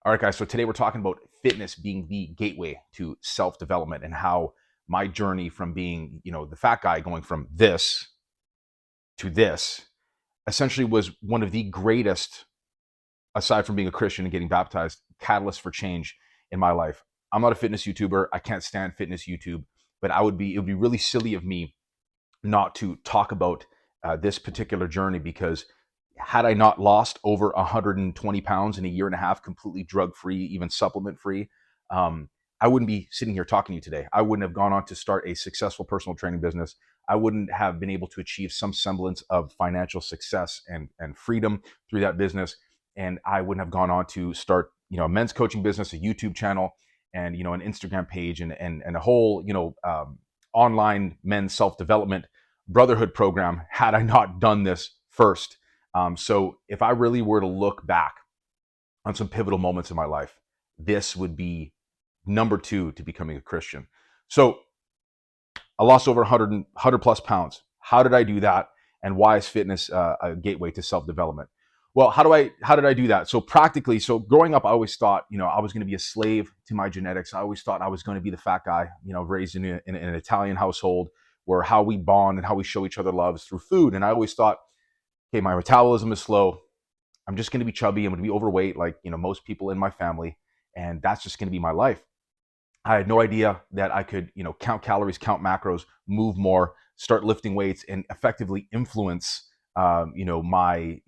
All right, guys. So today we're talking about fitness being the gateway to self-development and how my journey from being, the fat guy going from this to this essentially was one of the greatest, aside from being a Christian and getting baptized, catalysts for change in my life. I'm not a fitness YouTuber. I can't stand fitness YouTube, but it would be really silly of me not to talk about this particular journey, because had I not lost over 120 pounds in a year and a half, completely drug free, even supplement free, I wouldn't be sitting here talking to you today. I wouldn't have gone on to start a successful personal training business. I wouldn't have been able to achieve some semblance of financial success and freedom through that business. And I wouldn't have gone on to start, a men's coaching business, a YouTube channel, and, an Instagram page and a whole, online men's self-development brotherhood program had I not done this first. So if I really were to look back on some pivotal moments in my life, this would be number 2 to becoming a Christian. So I lost over 100 plus pounds. How did I do that? And why is fitness a gateway to self-development? Well, how did I do that? So practically, growing up, I always thought, I was going to be a slave to my genetics. I always thought I was going to be the fat guy, raised in an Italian household where how we bond and how we show each other love is through food. And I always thought, okay, my metabolism is slow. I'm just going to be chubby. I'm going to be overweight like, most people in my family. And that's just going to be my life. I had no idea that I could, count calories, count macros, move more, start lifting weights, and effectively influence, my,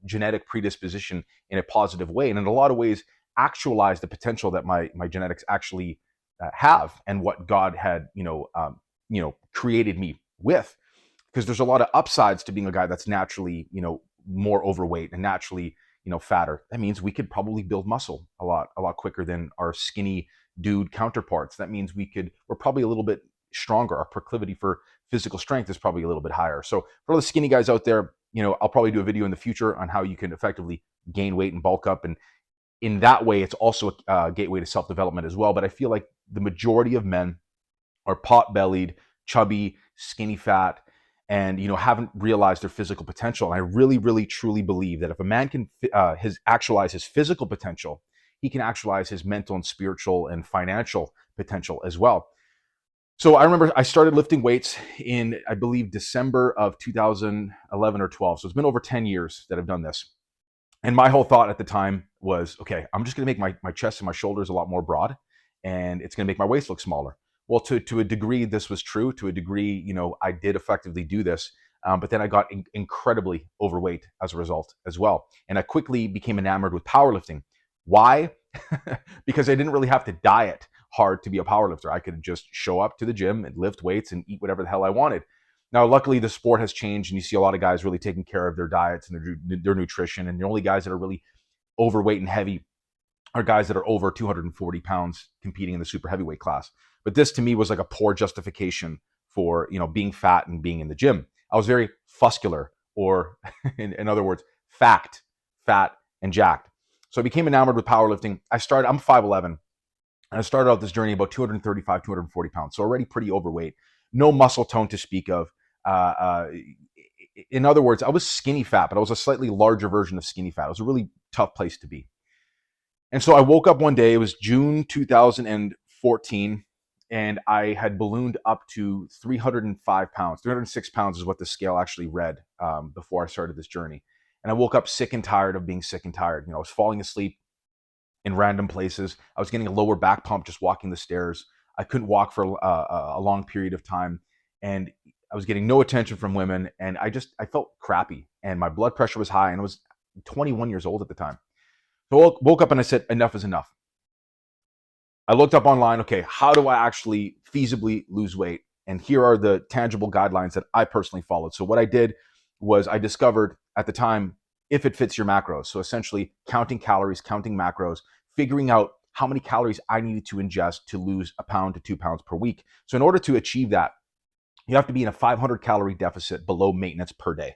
genetic predisposition in a positive way. And in a lot of ways, actualize the potential that my genetics actually have, and what God had, created me with. Because there's a lot of upsides to being a guy that's naturally, more overweight and naturally, fatter. That means we could probably build muscle a lot quicker than our skinny dude counterparts. That means we're probably a little bit stronger. Our proclivity for physical strength is probably a little bit higher. So for all the skinny guys out there, I'll probably do a video in the future on how you can effectively gain weight and bulk up. And in that way, it's also a gateway to self-development as well. But I feel like the majority of men are pot-bellied, chubby, skinny fat, and haven't realized their physical potential. And I really, really, truly believe that if a man can actualize his physical potential, he can actualize his mental and spiritual and financial potential as well. So I remember I started lifting weights in, I believe, December of 2011 or 12. So it's been over 10 years that I've done this. And my whole thought at the time was, okay, I'm just going to make my chest and my shoulders a lot more broad, and it's going to make my waist look smaller. Well, to a degree, this was true. To a degree, I did effectively do this. But then I got incredibly overweight as a result as well. And I quickly became enamored with powerlifting. Why? Because I didn't really have to diet hard to be a powerlifter. I could just show up to the gym and lift weights and eat whatever the hell I wanted. Now, luckily, the sport has changed, and you see a lot of guys really taking care of their diets and their nutrition. And the only guys that are really overweight and heavy are guys that are over 240 pounds competing in the super heavyweight class. But this to me was like a poor justification for, being fat and being in the gym. I was very fuscular, or in other words, fat, and jacked. So I became enamored with powerlifting. I'm 5'11", and I started out this journey about 235, 240 pounds. So already pretty overweight, no muscle tone to speak of. In other words, I was skinny fat, but I was a slightly larger version of skinny fat. It was a really tough place to be. And so I woke up one day, it was June 2014, and I had ballooned up to 305 pounds. 306 pounds is what the scale actually read before I started this journey. And I woke up sick and tired of being sick and tired. I was falling asleep in random places. I was getting a lower back pump just walking the stairs. I couldn't walk for a long period of time. And I was getting no attention from women. And I felt crappy. And my blood pressure was high. And I was 21 years old at the time. So I woke up and I said, enough is enough. I looked up online, okay, how do I actually feasibly lose weight? And here are the tangible guidelines that I personally followed. So what I did was I discovered at the time, if it fits your macros. So essentially counting calories, counting macros, figuring out how many calories I needed to ingest to lose 1 pound to 2 pounds per week. So in order to achieve that, you have to be in a 500 calorie deficit below maintenance per day.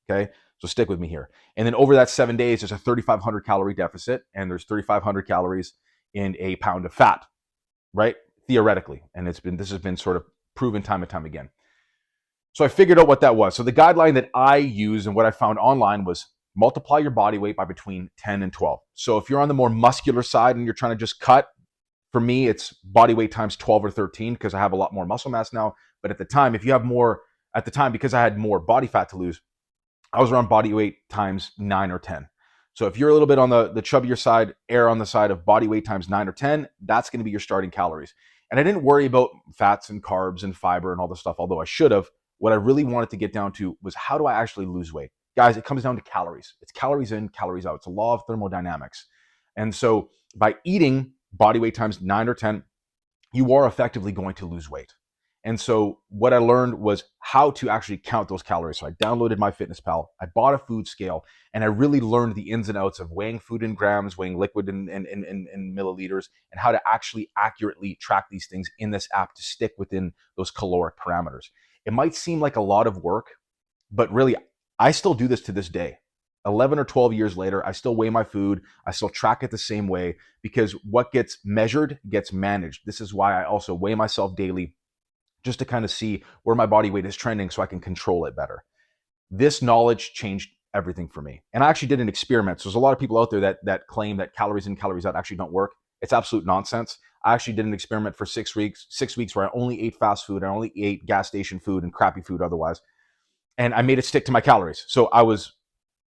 Okay. So stick with me here. And then over that 7 days, there's a 3,500 calorie deficit, and there's 3,500 calories in a pound of fat, right? Theoretically. And this has been sort of proven time and time again. So I figured out what that was. So the guideline that I used and what I found online was multiply your body weight by between 10 and 12. So if you're on the more muscular side and you're trying to just cut, for me, it's body weight times 12 or 13 because I have a lot more muscle mass now. But at the time, if you have more, at the time, because I had more body fat to lose, I was around body weight times 9 or 10. So if you're a little bit on the chubbier side, err on the side of body weight times 9 or 10, that's going to be your starting calories. And I didn't worry about fats and carbs and fiber and all this stuff, although I should have. What I really wanted to get down to was, how do I actually lose weight? Guys, it comes down to calories. It's calories in, calories out. It's a law of thermodynamics. And so by eating body weight times 9 or 10, you are effectively going to lose weight. And so what I learned was how to actually count those calories. So I downloaded MyFitnessPal, I bought a food scale, and I really learned the ins and outs of weighing food in grams, weighing liquid in milliliters, and how to actually accurately track these things in this app to stick within those caloric parameters. It might seem like a lot of work, but really, I still do this to this day. 11 or 12 years later, I still weigh my food. I still track it the same way, because what gets measured gets managed. This is why I also weigh myself daily, just to kind of see where my body weight is trending so I can control it better. This knowledge changed everything for me. And I actually did an experiment. So there's a lot of people out there that claim that calories in, calories out actually don't work. It's absolute nonsense. I actually did an experiment for 6 weeks where I only ate fast food. I only ate gas station food and crappy food otherwise. And I made it stick to my calories. So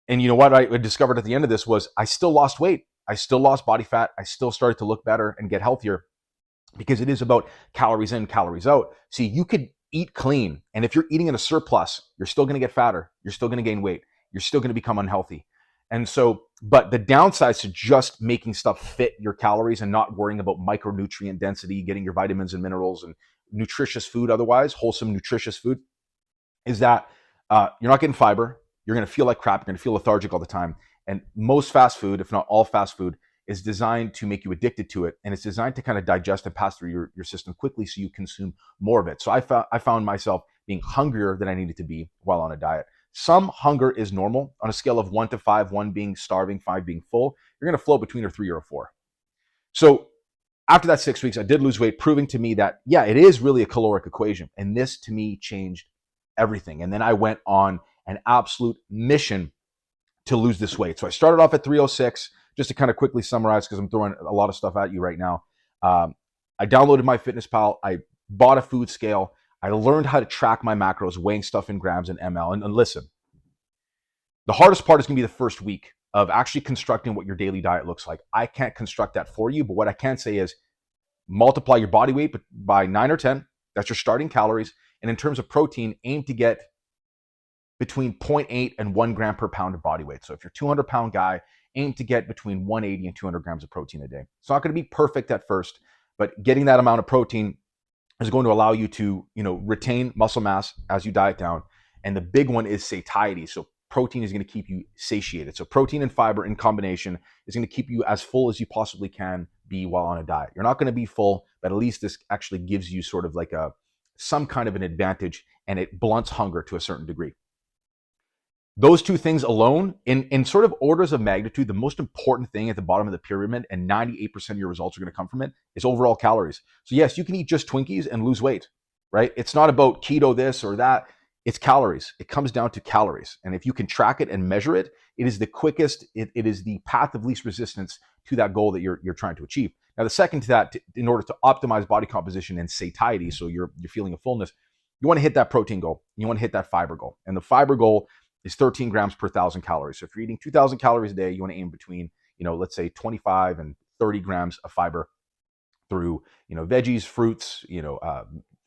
and you know what I discovered at the end of this was, I still lost weight. I still lost body fat. I still started to look better and get healthier, because it is about calories in, calories out. See, you could eat clean, and if you're eating in a surplus, you're still going to get fatter. You're still going to gain weight. You're still going to become unhealthy. And so, but the downsides to just making stuff fit your calories and not worrying about micronutrient density, getting your vitamins and minerals and nutritious food, otherwise wholesome, nutritious food, is that you're not getting fiber. You're going to feel like crap. You're going to feel lethargic all the time. And most fast food, if not all fast food, is designed to make you addicted to it. And it's designed to kind of digest and pass through your system quickly so you consume more of it. So I found myself being hungrier than I needed to be while on a diet. Some hunger is normal. On a scale of 1 to 5, 1 being starving, 5 being full, you're going to float between a 3 or a 4. So after that 6 weeks, I did lose weight, proving to me that, yeah, it is really a caloric equation. And this to me changed everything. And then I went on an absolute mission to lose this weight. So I started off at 306, just to kind of quickly summarize, because I'm throwing a lot of stuff at you right now. I downloaded MyFitnessPal. I bought a food scale. I learned how to track my macros, weighing stuff in grams and ml. And listen, the hardest part is going to be the first week of actually constructing what your daily diet looks like. I can't construct that for you, but what I can say is multiply your body weight by 9 or 10. That's your starting calories. And in terms of protein, aim to get between 0.8 and 1 gram per pound of body weight. So if you're a 200-pound guy, aim to get between 180 and 200 grams of protein a day. It's not going to be perfect at first, but getting that amount of protein is going to allow you to, retain muscle mass as you diet down. And the big one is satiety. So protein is going to keep you satiated. So protein and fiber in combination is going to keep you as full as you possibly can be while on a diet. You're not going to be full, but at least this actually gives you sort of like some kind of an advantage, and it blunts hunger to a certain degree. Those two things alone, in sort of orders of magnitude, the most important thing at the bottom of the pyramid, and 98% of your results are going to come from it, is overall calories. So yes, you can eat just Twinkies and lose weight, right? It's not about keto this or that. It's calories. It comes down to calories. And if you can track it and measure it, it is the quickest, it is the path of least resistance to that goal that you're trying to achieve. Now, the second to that, in order to optimize body composition and satiety, so you're feeling a fullness, you want to hit that protein goal. You want to hit that fiber goal. And the fiber goal is 13 grams per 1,000 calories. So if you're eating 2,000 calories a day, you want to aim between, let's say 25 and 30 grams of fiber through, veggies, fruits,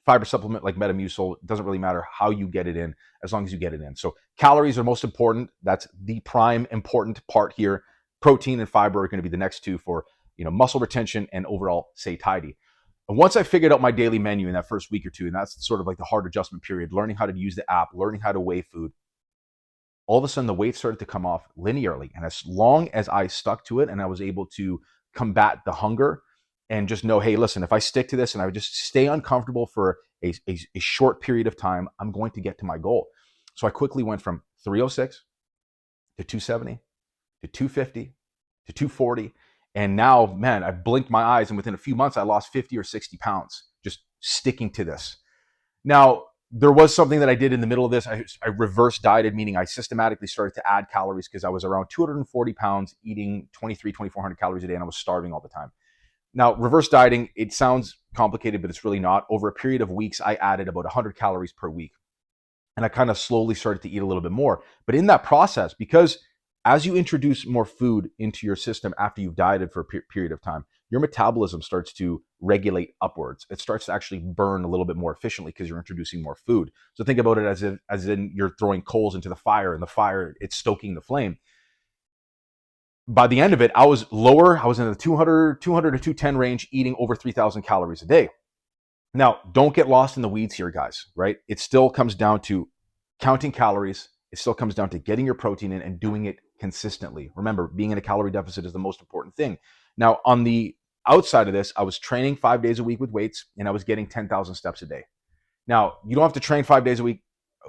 fiber supplement like Metamucil. It doesn't really matter how you get it in, as long as you get it in. So calories are most important. That's the prime important part here. Protein and fiber are going to be the next two for, muscle retention and overall satiety. And once I figured out my daily menu in that first week or two, and that's sort of like the hard adjustment period, learning how to use the app, learning how to weigh food, all of a sudden the weight started to come off linearly. And as long as I stuck to it and I was able to combat the hunger and just know, hey, listen, if I stick to this and I would just stay uncomfortable for a short period of time, I'm going to get to my goal. So I quickly went from 306 to 270 to 250 to 240. And now, man, I blinked my eyes and within a few months, I lost 50 or 60 pounds just sticking to this. Now, there was something that I did in the middle of this. I reverse dieted, meaning I systematically started to add calories because I was around 240 pounds, eating 2,400 calories a day, and I was starving all the time. Now, reverse dieting, it sounds complicated, but it's really not. Over a period of weeks, I added about 100 calories per week. And I kind of slowly started to eat a little bit more. But in that process, because as you introduce more food into your system after you've dieted for a period of time, your metabolism starts to regulate upwards. It starts to actually burn a little bit more efficiently because you're introducing more food. So think about it as in you're throwing coals into the fire, and the fire, it's stoking the flame. By the end of it, I was lower. I was in the 200 to 210 range, eating over 3,000 calories a day. Now, don't get lost in the weeds here, guys, right? It still comes down to counting calories. It still comes down to getting your protein in and doing it consistently. Remember, being in a calorie deficit is the most important thing. Now, on the outside of this, I was training 5 days a week with weights, and I was getting 10,000 steps a day. Now, you don't have to train 5 days a week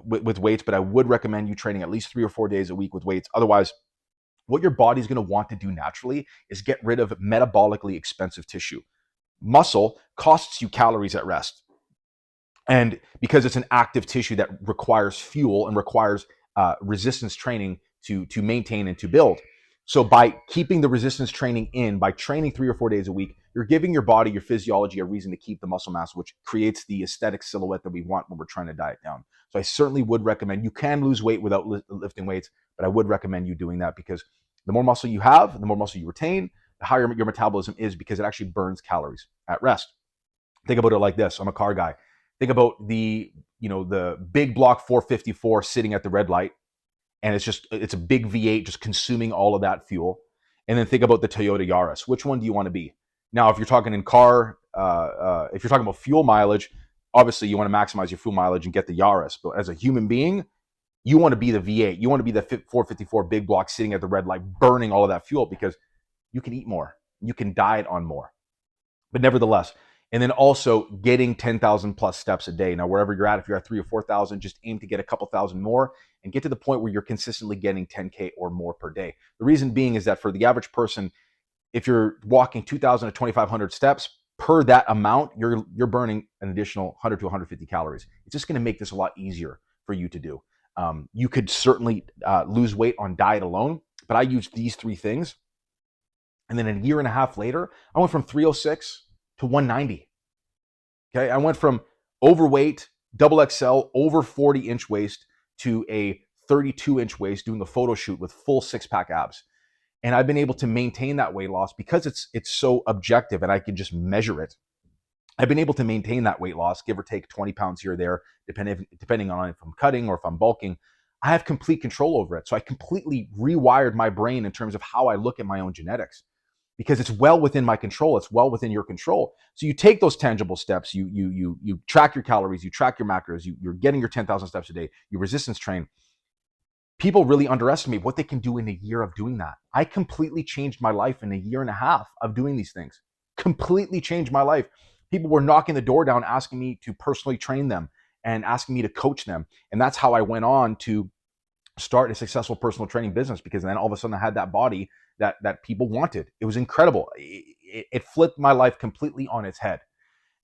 with weights, but I would recommend you training at least 3 or 4 days a week with weights. Otherwise, what your body's going to want to do naturally is get rid of metabolically expensive tissue. Muscle costs you calories at rest. And because it's an active tissue that requires fuel and requires resistance training to maintain and to build. So by keeping the resistance training in, by training 3 or 4 days a week, you're giving your body, your physiology, a reason to keep the muscle mass, which creates the aesthetic silhouette that we want when we're trying to diet down. So I certainly would recommend, you can lose weight without lifting weights, but I would recommend you doing that because the more muscle you have, the more muscle you retain, the higher your metabolism is because it actually burns calories at rest. Think about it like this. I'm a car guy. Think about the big block 454 sitting at the red light, and it's a big V8 just consuming all of that fuel. And then think about the Toyota Yaris. Which one do you want to be? Now, if you're talking in car, if you're talking about fuel mileage, obviously you want to maximize your fuel mileage and get the Yaris. But as a human being, you want to be the V8. You want to be the 454 big block sitting at the red light, burning all of that fuel because you can eat more. You can diet on more. But nevertheless, and then also getting 10,000 plus steps a day. Now, wherever you're at, if you're at 3,000 or 4,000, just aim to get a couple thousand more and get to the point where you're consistently getting 10K or more per day. The reason being is that for the average person, if you're walking 2,000 to 2,500 steps per that amount, you're burning an additional 100 to 150 calories. It's just going to make this a lot easier for you to do. You could certainly lose weight on diet alone, but I used these 3 things. And then a year and a half later, I went from 306 to 190. Okay, I went from overweight, double XL, over 40-inch waist to a 32-inch waist doing a photo shoot with full 6-pack abs. And I've been able to maintain that weight loss because it's so objective and I can just measure it. I've been able to maintain that weight loss, give or take 20 pounds here or there, depending on if I'm cutting or if I'm bulking. I have complete control over it. So I completely rewired my brain in terms of how I look at my own genetics because it's well within my control. It's well within your control. So you take those tangible steps, you track your calories, you track your macros, you're getting your 10,000 steps a day, you resistance train. People really underestimate what they can do in a year of doing that. I completely changed my life in a year and a half of doing these things. Completely changed my life. People were knocking the door down, asking me to personally train them and asking me to coach them. And that's how I went on to start a successful personal training business, because then all of a sudden I had that body that people wanted. It was incredible. It flipped my life completely on its head.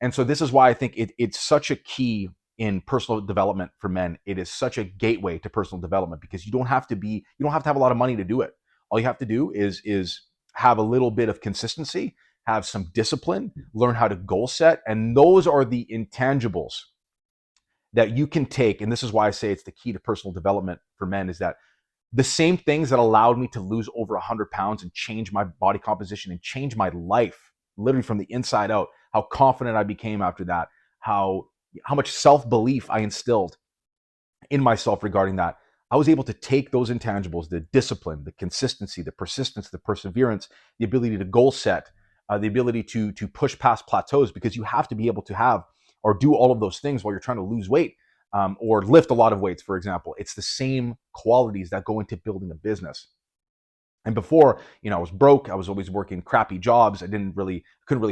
And so this is why I think it's such a key in personal development for men. It is such a gateway to personal development because you don't have to have a lot of money to do it. All you have to do is have a little bit of consistency, have some discipline, learn how to goal set. And those are the intangibles that you can take. And this is why I say it's the key to personal development for men, is that the same things that allowed me to lose over 100 pounds and change my body composition and change my life literally from the inside out, how confident I became after that, how much self-belief I instilled in myself regarding that. I was able to take those intangibles, the discipline, the consistency, the persistence, the perseverance, the ability to goal set, the ability to push past plateaus, because you have to be able to have or do all of those things while you're trying to lose weight or lift a lot of weights, for example. It's the same qualities that go into building a business. And before, I was broke. I was always working crappy jobs. I couldn't really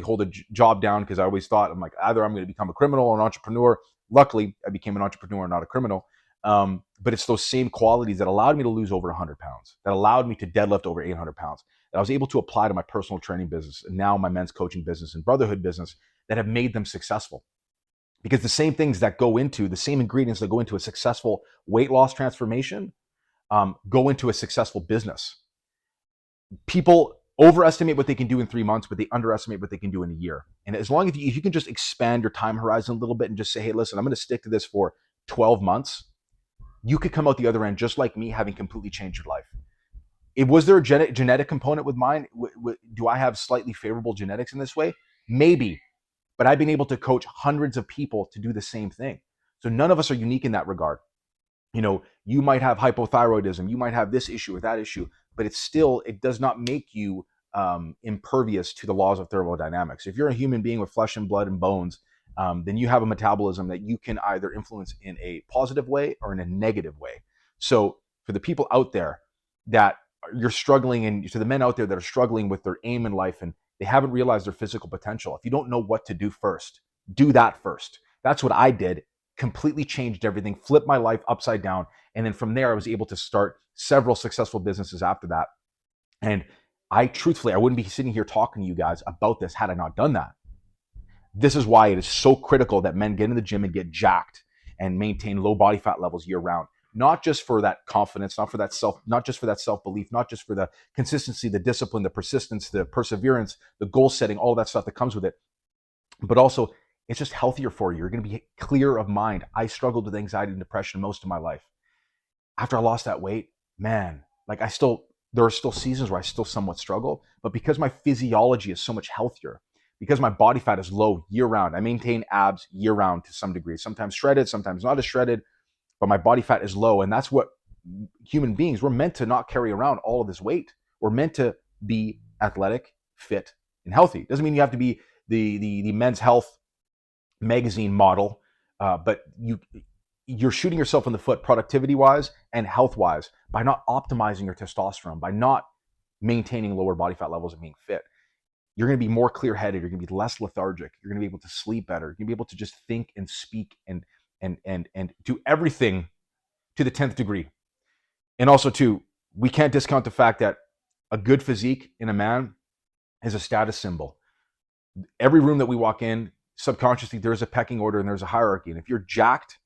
hold a job down because I always thought, I'm like, either I'm going to become a criminal or an entrepreneur. Luckily, I became an entrepreneur, not a criminal. But it's those same qualities that allowed me to lose over 100 pounds, that allowed me to deadlift over 800 pounds, that I was able to apply to my personal training business and now my men's coaching business and brotherhood business, that have made them successful. Because the same things that go into, the same ingredients that go into a successful weight loss transformation go into a successful business. People overestimate what they can do in 3 months, but they underestimate what they can do in a year. And as long as you can just expand your time horizon a little bit and just say, hey, listen, I'm going to stick to this for 12 months, you could come out the other end just like me, having completely changed your life. Was there a genetic component with mine? Do I have slightly favorable genetics in this way? Maybe, but I've been able to coach hundreds of people to do the same thing. So none of us are unique in that regard. You might have hypothyroidism, you might have this issue or that issue, but it does not make you impervious to the laws of thermodynamics. If you're a human being with flesh and blood and bones, then you have a metabolism that you can either influence in a positive way or in a negative way. So for the people out there that you're struggling, and to the men out there that are struggling with their aim in life and they haven't realized their physical potential, if you don't know what to do first, do that first. That's what I did. Completely changed everything, flipped my life upside down. And then from there, I was able to start several successful businesses after that. And I wouldn't be sitting here talking to you guys about this had I not done that. This is why it is so critical that men get in the gym and get jacked and maintain low body fat levels year round. Not just for that confidence, not just for that self-belief, not just for the consistency, the discipline, the persistence, the perseverance, the goal setting, all that stuff that comes with it, but also it's just healthier for you. You're going to be clear of mind. I struggled with anxiety and depression most of my life. After I lost that weight, man, there are still seasons where I still somewhat struggle, but because my physiology is so much healthier, because my body fat is low year round, I maintain abs year round to some degree, sometimes shredded, sometimes not as shredded, but my body fat is low. And that's what human beings, we're meant to not carry around all of this weight. We're meant to be athletic, fit, and healthy. Doesn't mean you have to be the Men's Health magazine model, but you're shooting yourself in the foot productivity wise and health wise by not optimizing your testosterone, by not maintaining lower body fat levels and being fit. You're going to be more clear headed. You're going to be less lethargic. You're going to be able to sleep better. You're going to be able to just think and speak and do everything to the 10th degree. And also too, we can't discount the fact that a good physique in a man is a status symbol. Every room that we walk in, subconsciously, there's a pecking order and there's a hierarchy. And if you're jacked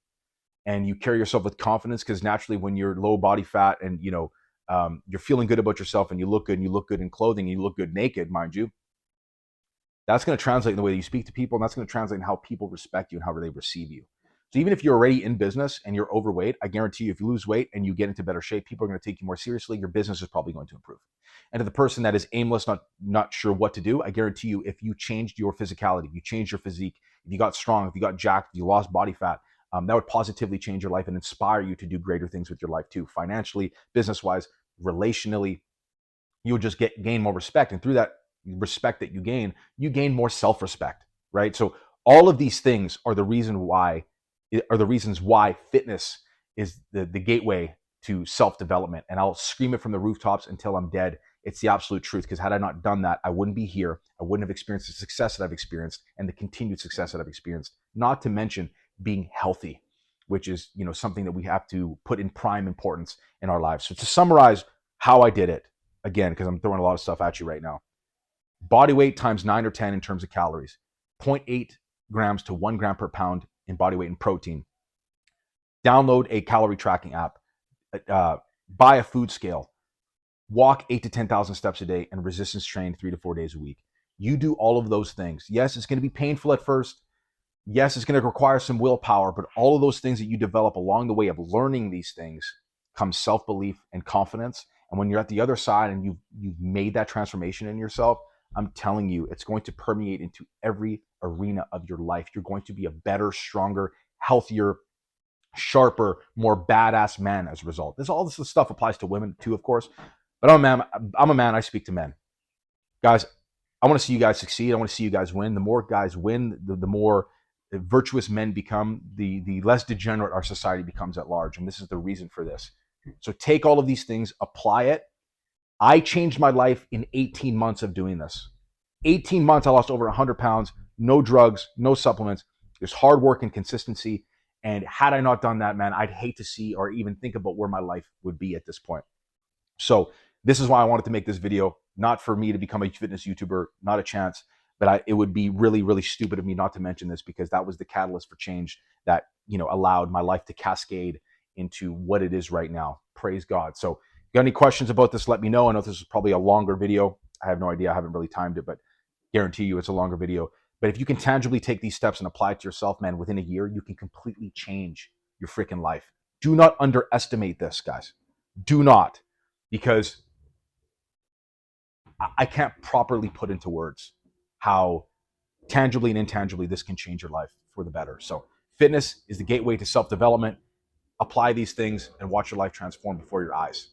and you carry yourself with confidence, because naturally when you're low body fat and you're feeling good about yourself and you look good in clothing and you look good naked, mind you, that's going to translate in the way that you speak to people, and that's going to translate in how people respect you and how they receive you. So even if you're already in business and you're overweight, I guarantee you, if you lose weight and you get into better shape, people are going to take you more seriously. Your business is probably going to improve. And to the person that is aimless, not sure what to do, I guarantee you, if you changed your physicality, if you changed your physique, if you got strong, if you got jacked, if you lost body fat, that would positively change your life and inspire you to do greater things with your life too, financially, business-wise, relationally. You'll just gain more respect. And through that respect that you gain more self-respect, right? So all of these things are the reasons why fitness is the gateway to self-development. And I'll scream it from the rooftops until I'm dead. It's the absolute truth, because had I not done that, I wouldn't be here. I wouldn't have experienced the success that I've experienced and the continued success that I've experienced, not to mention being healthy, which is something that we have to put in prime importance in our lives. So to summarize how I did it, again, because I'm throwing a lot of stuff at you right now: body weight times 9 or 10 in terms of calories, 0.8 grams to 1 gram per pound in body weight and protein. Download a calorie tracking app, buy a food scale, walk 8 to 10,000 steps a day, and resistance train 3 to 4 days a week. You do all of those things. Yes, it's going to be painful at first. Yes, it's going to require some willpower, but all of those things that you develop along the way of learning these things comes self-belief and confidence. And when you're at the other side and you've made that transformation in yourself, I'm telling you, it's going to permeate into every arena of your life. You're going to be a better, stronger, healthier, sharper, more badass man as a result. All this stuff applies to women too, of course. But I'm a man. I speak to men. Guys, I want to see you guys succeed. I want to see you guys win. The more guys win, the more virtuous men become, the less degenerate our society becomes at large. And this is the reason for this. So take all of these things, apply it. I changed my life in 18 months of doing this. 18 months, I lost over 100 pounds, no drugs, no supplements. There's hard work and consistency. And had I not done that, man, I'd hate to see or even think about where my life would be at this point. So this is why I wanted to make this video, not for me to become a fitness YouTuber, not a chance. But it would be really, really stupid of me not to mention this, because that was the catalyst for change that, allowed my life to cascade into what it is right now. Praise God. So if you got any questions about this, let me know. I know this is probably a longer video. I have no idea. I haven't really timed it, but guarantee you it's a longer video. But if you can tangibly take these steps and apply it to yourself, man, within a year, you can completely change your freaking life. Do not underestimate this, guys. Do not, because I can't properly put into words how tangibly and intangibly this can change your life for the better. So fitness is the gateway to self-development. Apply these things and watch your life transform before your eyes.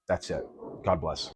That's it. God bless.